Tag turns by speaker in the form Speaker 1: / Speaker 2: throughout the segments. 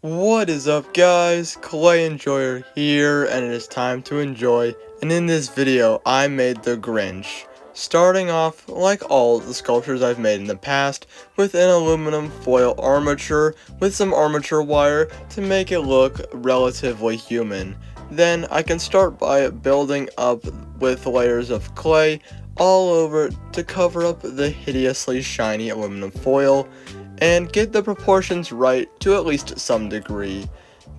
Speaker 1: What is up, guys? Clay Enjoyer here, and it is time to enjoy. And in this video, I made the Grinch. Starting off, like all the sculptures I've made in the past, with an aluminum foil armature with some armature wire to make it look relatively human. Then I can start by building up with layers of clay all over to cover up the hideously shiny aluminum foil and get the proportions right to at least some degree.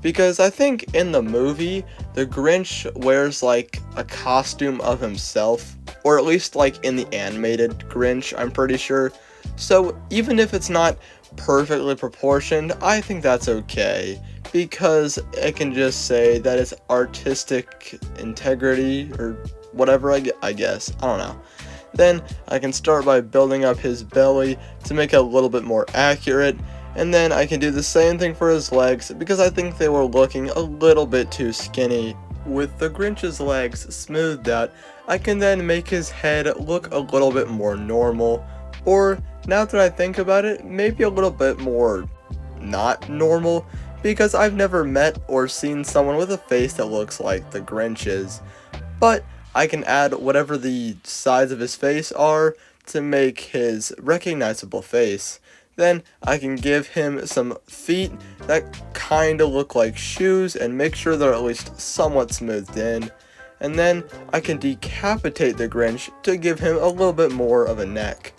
Speaker 1: Because I think in the movie, the Grinch wears like a costume of himself, or at least like in the animated Grinch, I'm pretty sure. So even if it's not perfectly proportioned, I think that's okay, because it can just say that it's artistic integrity, or whatever, I guess, I don't know. Then I can start by building up his belly to make it a little bit more accurate, and then I can do the same thing for his legs because I think they were looking a little bit too skinny. With the Grinch's legs smoothed out, I can then make his head look a little bit more normal, or now that I think about it, maybe a little bit more not normal, because I've never met or seen someone with a face that looks like the Grinch's. But I can add whatever the sides of his face are to make his recognizable face. Then I can give him some feet that kinda look like shoes and make sure they're at least somewhat smoothed in. And then I can decapitate the Grinch to give him a little bit more of a neck,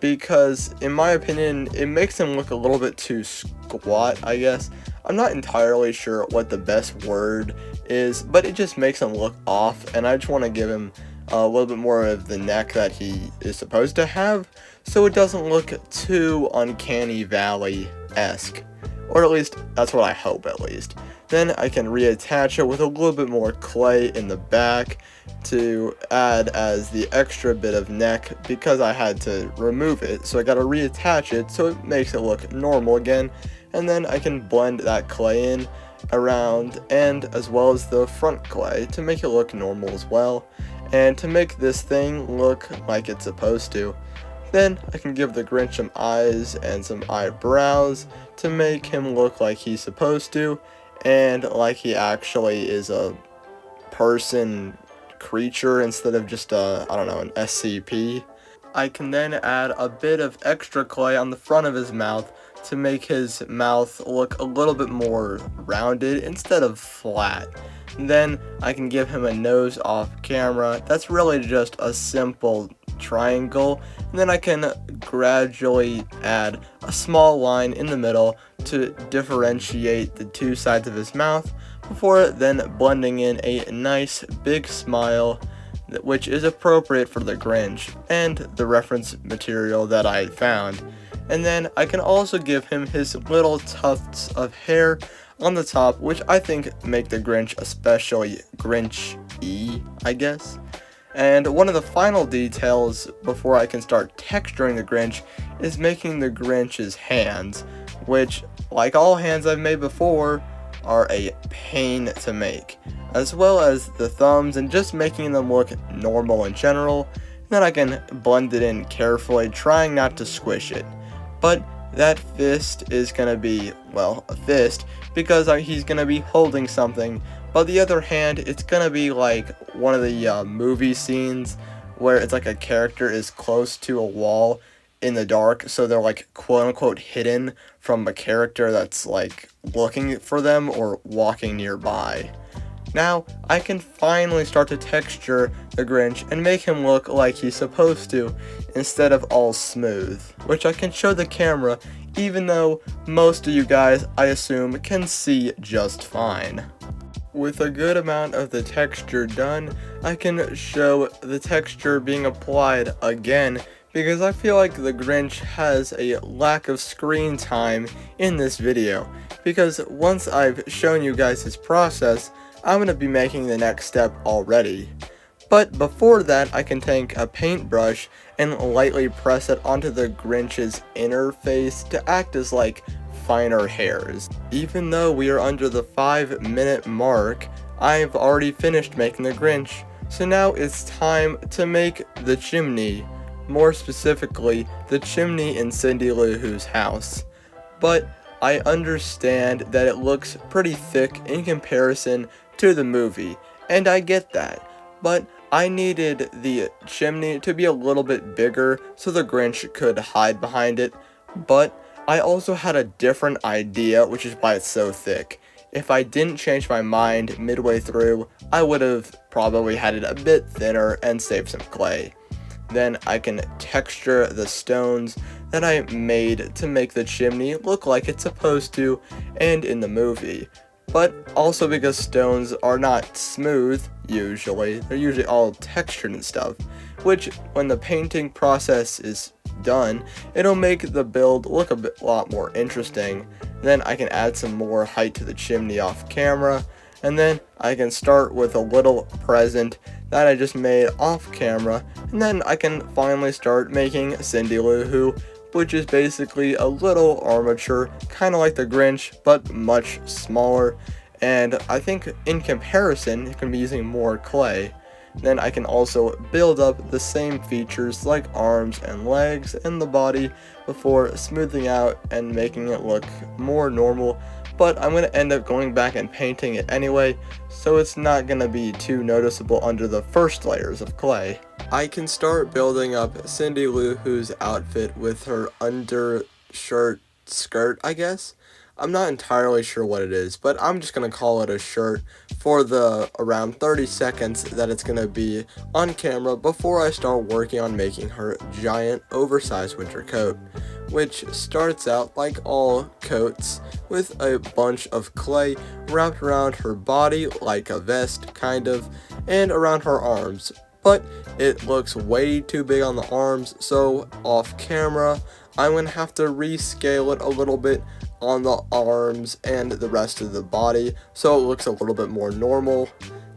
Speaker 1: because in my opinion it makes him look a little bit too squat, I guess. I'm not entirely sure what the best word is, but it just makes him look off, and I just want to give him a little bit more of the neck that he is supposed to have, so it doesn't look too uncanny valley-esque, or at least that's what I hope, at least. Then I can reattach it with a little bit more clay in the back to add as the extra bit of neck, because I had to remove it, so I gotta reattach it so it makes it look normal again. And then I can blend that clay in around, and as well as the front clay, to make it look normal as well, and to make this thing look like it's supposed to. Then I can give the Grinch some eyes and some eyebrows to make him look like he's supposed to, and like he actually is a person creature instead of just a, I don't know, an SCP. I can then add a bit of extra clay on the front of his mouth to make his mouth look a little bit more rounded instead of flat. Then I can give him a nose off camera that's really just a simple triangle, and then I can gradually add a small line in the middle to differentiate the two sides of his mouth, before then blending in a nice big smile, which is appropriate for the Grinch and the reference material that I found. And then I can also give him his little tufts of hair on the top, which I think make the Grinch especially Grinch-y, I guess. And one of the final details before I can start texturing the Grinch is making the Grinch's hands, which, like all hands I've made before, are a pain to make, as well as the thumbs and just making them look normal in general. Then I can blend it in carefully, trying not to squish it. But that fist is going to be, well, a fist, because he's going to be holding something. But the other hand, it's going to be like one of the movie scenes where it's like a character is close to a wall in the dark, so they're like quote-unquote hidden from a character that's like looking for them or walking nearby. Now, I can finally start to texture the Grinch and make him look like he's supposed to, instead of all smooth, which I can show the camera, even though most of you guys, I assume, can see just fine. With a good amount of the texture done, I can show the texture being applied again, because I feel like the Grinch has a lack of screen time in this video, because once I've shown you guys his process, I'm going to be making the next step already. But before that, I can take a paintbrush and lightly press it onto the Grinch's inner face to act as like finer hairs. Even though we are under the 5-minute mark, I've already finished making the Grinch, so now it's time to make the chimney, more specifically, the chimney in Cindy Lou Who's house. But I understand that it looks pretty thick in comparison to the movie, and I get that, but I needed the chimney to be a little bit bigger so the Grinch could hide behind it, but I also had a different idea, which is why it's so thick. If I didn't change my mind midway through, I would have probably had it a bit thinner and saved some clay. Then I can texture the stones that I made to make the chimney look like it's supposed to and in the movie. But also because stones are not smooth, usually, they're usually all textured and stuff, which when the painting process is done, it'll make the build look a lot more interesting. Then I can add some more height to the chimney off camera, and then I can start with a little present that I just made off camera, and then I can finally start making Cindy Lou Who, which is basically a little armature, kind of like the Grinch, but much smaller, and I think in comparison, it can be using more clay. Then I can also build up the same features like arms and legs and the body before smoothing out and making it look more normal, but I'm going to end up going back and painting it anyway, so it's not going to be too noticeable under the first layers of clay. I can start building up Cindy Lou Who's outfit with her undershirt skirt, I guess. I'm not entirely sure what it is, but I'm just going to call it a shirt for the around 30 seconds that it's going to be on camera before I start working on making her giant oversized winter coat, which starts out like all coats with a bunch of clay wrapped around her body like a vest kind of, and around her arms. But it looks way too big on the arms, so off camera I'm going to have to rescale it a little bit on the arms and the rest of the body so it looks a little bit more normal.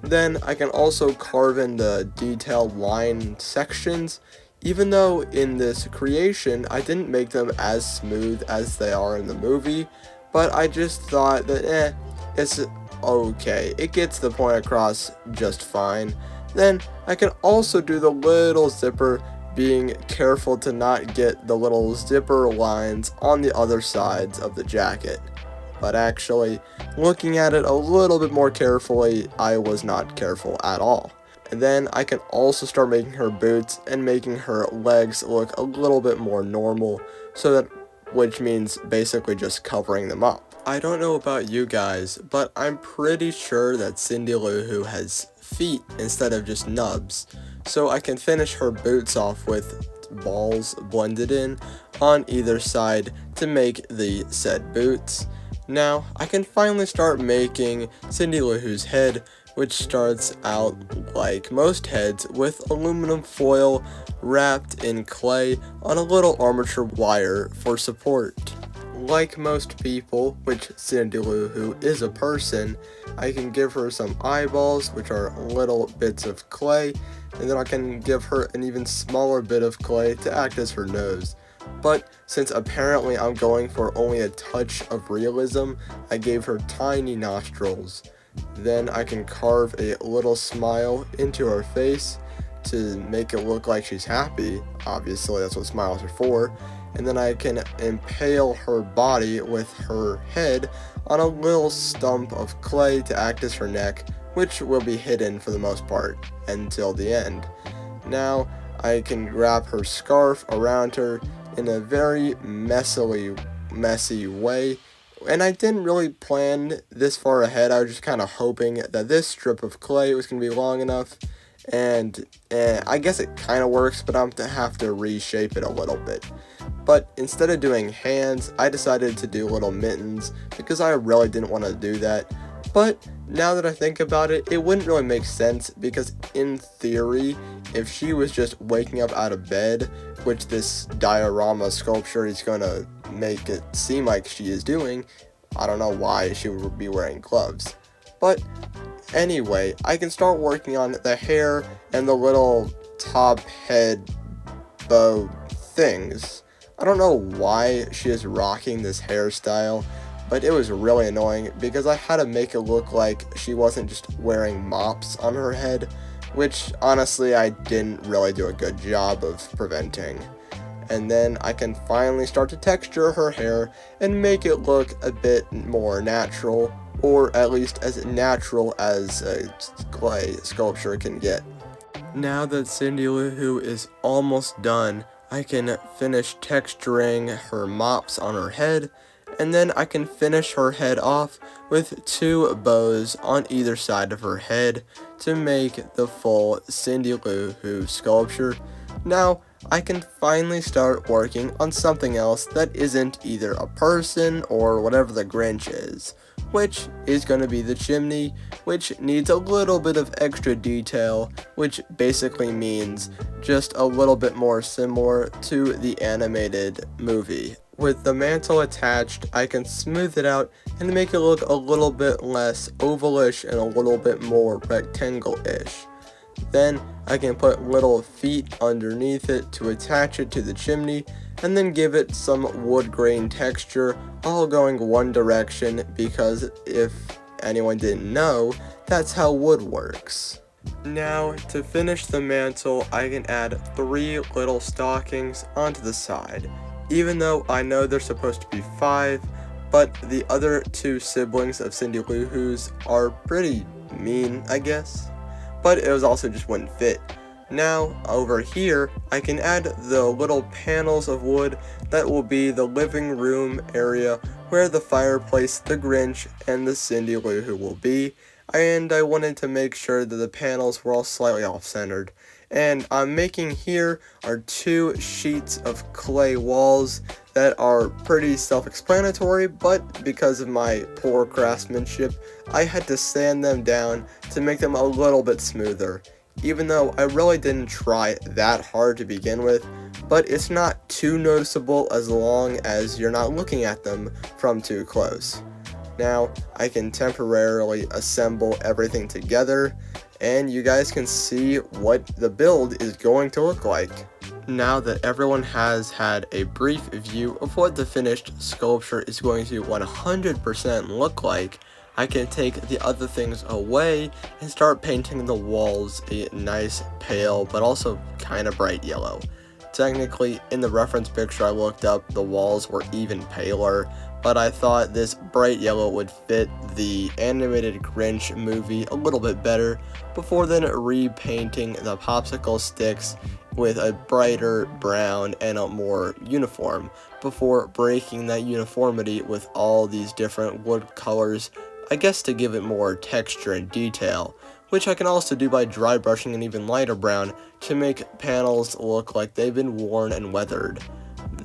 Speaker 1: Then I can also carve in the detailed line sections, even though in this creation I didn't make them as smooth as they are in the movie, but I just thought that it's okay, it gets the point across just fine. Then I can also do the little zipper, being careful to not get the little zipper lines on the other sides of the jacket. But actually, looking at it a little bit more carefully, I was not careful at all. And then I can also start making her boots and making her legs look a little bit more normal, which means basically just covering them up. I don't know about you guys, but I'm pretty sure that Cindy Lou Who has feet instead of just nubs, so I can finish her boots off with balls blended in on either side to make the said boots. Now I can finally start making Cindy Lou Who's head, which starts out like most heads with aluminum foil wrapped in clay on a little armature wire for support. Like most people, which Cindy Lou Who is a person, I can give her some eyeballs, which are little bits of clay, and then I can give her an even smaller bit of clay to act as her nose. But since apparently I'm going for only a touch of realism, I gave her tiny nostrils. Then I can carve a little smile into her face to make it look like she's happy. Obviously, that's what smiles are for. And then I can impale her body with her head on a little stump of clay to act as her neck, which will be hidden for the most part until the end. Now I can wrap her scarf around her in a very messy way, and I didn't really plan this far ahead. I was just kind of hoping that this strip of clay was going to be long enough, and I guess it kind of works, but I'm going to have to reshape it a little bit. But instead of doing hands, I decided to do little mittens because I really didn't want to do that. But now that I think about it, it wouldn't really make sense because in theory, if she was just waking up out of bed, which this diorama sculpture is going to make it seem like she is doing, I don't know why she would be wearing gloves. But anyway, I can start working on the hair and the little top head bow things. I don't know why she is rocking this hairstyle, but it was really annoying because I had to make it look like she wasn't just wearing mops on her head, which honestly I didn't really do a good job of preventing. and then I can finally start to texture her hair and make it look a bit more natural, or at least as natural as a clay sculpture can get. Now that Cindy Lou Who is almost done, I can finish texturing her mops on her head, and then I can finish her head off with 2 bows on either side of her head to make the full Cindy Lou Who sculpture. Now, I can finally start working on something else that isn't either a person or whatever the Grinch is, which is going to be the chimney, which needs a little bit of extra detail, which basically means just a little bit more similar to the animated movie. With the mantle attached, I can smooth it out and make it look a little bit less ovalish and a little bit more rectangle-ish. Then I can put little feet underneath it to attach it to the chimney, and then give it some wood grain texture, all going one direction, because if anyone didn't know, that's how wood works. Now, to finish the mantle, I can add 3 little stockings onto the side, even though I know they're supposed to be 5, but the other 2 siblings of Cindy Lou Who's are pretty mean, I guess. But it was also just wouldn't fit. Now, over here, I can add the little panels of wood that will be the living room area where the fireplace, the Grinch, and the Cindy Lou Who will be, and I wanted to make sure that the panels were all slightly off-centered. And I'm making here are 2 sheets of clay walls that are pretty self-explanatory, but because of my poor craftsmanship, I had to sand them down to make them a little bit smoother. Even though I really didn't try that hard to begin with, but it's not too noticeable as long as you're not looking at them from too close. Now, I can temporarily assemble everything together, and you guys can see what the build is going to look like. Now that everyone has had a brief view of what the finished sculpture is going to 100% look like, I can take the other things away and start painting the walls a nice pale but also kind of bright yellow. Technically, in the reference picture I looked up, the walls were even paler, but I thought this bright yellow would fit the animated Grinch movie a little bit better, before then repainting the popsicle sticks with a brighter brown and a more uniform, before breaking that uniformity with all these different wood colors, I guess to give it more texture and detail, which I can also do by dry brushing an even lighter brown to make panels look like they've been worn and weathered.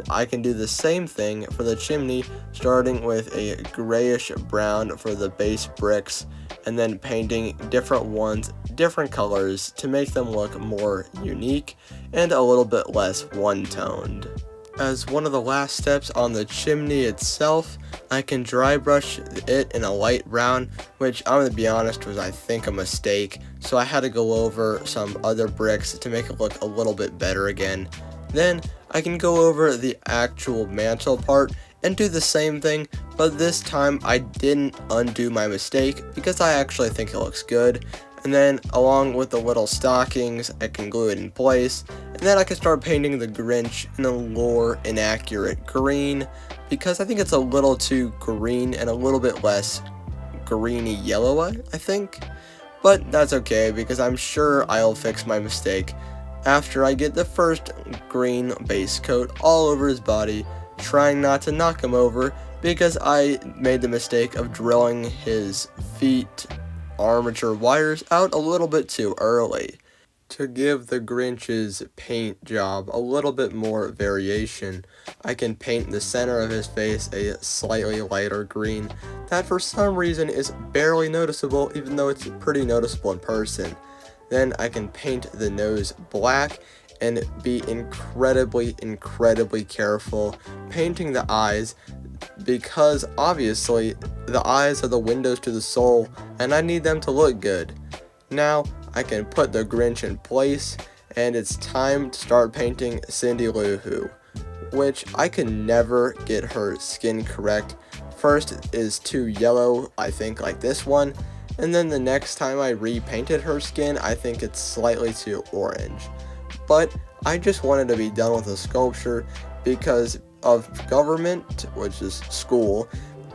Speaker 1: I can do the same thing for the chimney, starting with a grayish brown for the base bricks, and then painting different ones, different colors, to make them look more unique and a little bit less one-toned. As one of the last steps on the chimney itself, I can dry brush it in a light brown, which I'm going to be honest was I think a mistake, so I had to go over some other bricks to make it look a little bit better again. Then I can go over the actual mantle part and do the same thing, but this time I didn't undo my mistake because I actually think it looks good. And then along with the little stockings, I can glue it in place, and then I can start painting the Grinch in a more inaccurate green, because I think it's a little too green and a little bit less greeny yellow, I think. But that's okay, because I'm sure I'll fix my mistake after I get the first green base coat all over his body, trying not to knock him over, because I made the mistake of drilling his feet armature wires out a little bit too early. To give the Grinch's paint job a little bit more variation, I can paint the center of his face a slightly lighter green that for some reason is barely noticeable, even though it's pretty noticeable in person. Then I can paint the nose black and be incredibly careful painting the eyes, because obviously the eyes are the windows to the soul and I need them to look good. Now I can put the Grinch in place, and it's time to start painting Cindy Lou Who, which I can never get her skin correct. First is too yellow, I think, like this one, and then the next time I repainted her skin, I think it's slightly too orange. But I just wanted to be done with the sculpture because of government, which is school.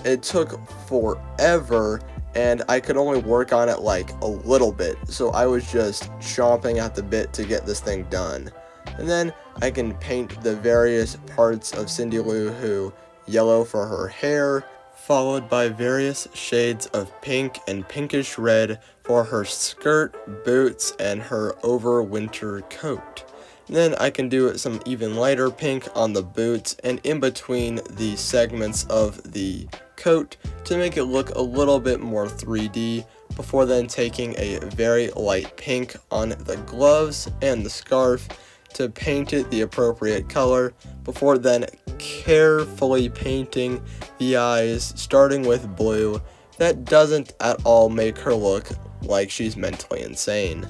Speaker 1: It took forever and I could only work on it like a little bit, so I was just chomping at the bit to get this thing done. And then I can paint the various parts of Cindy Lou Who yellow for her hair, followed by various shades of pink and pinkish red for her skirt, boots, and her overwinter coat. Then I can do some even lighter pink on the boots and in between the segments of the coat to make it look a little bit more 3D, before then taking a very light pink on the gloves and the scarf to paint it the appropriate color, before then carefully painting the eyes, starting with blue. That doesn't at all make her look like she's mentally insane.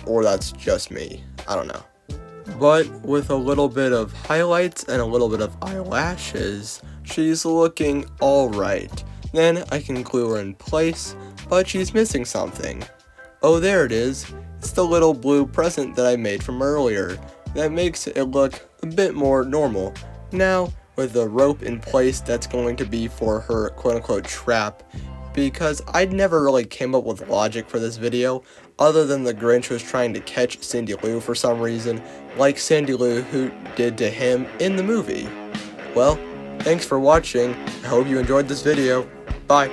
Speaker 1: Or that's just me. I don't know. But with a little bit of highlights and a little bit of eyelashes, she's looking alright. Then I can glue her in place, but she's missing something. Oh, there it is. It's the little blue present that I made from earlier. That makes it look a bit more normal. Now, with the rope in place, that's going to be for her quote-unquote trap, because I never really came up with logic for this video, other than the Grinch was trying to catch Cindy Lou for some reason, like Cindy Lou Who did to him in the movie. Well, thanks for watching. I hope you enjoyed this video. Bye.